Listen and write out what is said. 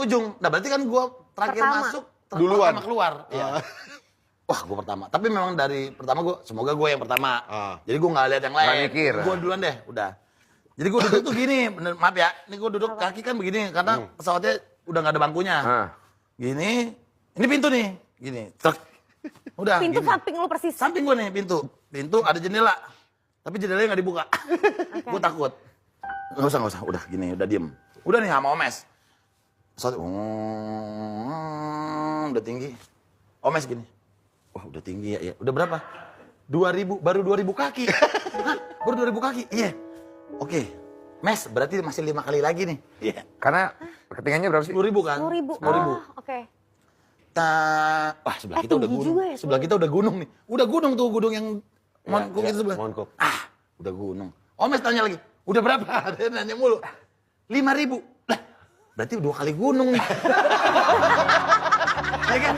ujung. Nah berarti kan gue terakhir Pertama. masuk, Duluan. pertama keluar. Iya. Wah gue pertama. Tapi memang dari pertama gue, semoga gue yang pertama. Jadi gue nggak lihat yang lain. Nggak mikir. Gue duluan deh, udah. Jadi gue duduk tuh gini, bener, maaf ya. Ini gue duduk kaki kan begini, karena pesawatnya udah nggak ada bangkunya. Gini, ini pintu nih, gini. Truk. Udah. Pintu gini. samping lu persis. Samping gue nih pintu. Pintu ada jendela. Tapi jendelanya nggak dibuka. Gue takut. Nggak usah. Udah gini, udah diem. Udah nih sama Omes. Pesawat, udah tinggi. Omes gini. Wah udah tinggi ya. Udah berapa? 2000, baru 2000 kaki. Hah? Baru 2000 kaki? Iya. Oke. Mes, berarti masih 5 kali lagi nih. Iya. Karena ketinggiannya berapa sih? 10.000 kan? 10.000. 10.000. Oke. Wah sebelah kita udah tinggi gunung. juga ya, Sebelah kita udah gunung nih. Udah gunung tuh, gunung yang Monkuk itu sebelah. Monkuk. Udah gunung. Omes tanya lagi, udah berapa? Dia nanya mulu. 5.000. Lah, berarti 2 kali gunung nih. Ya kan?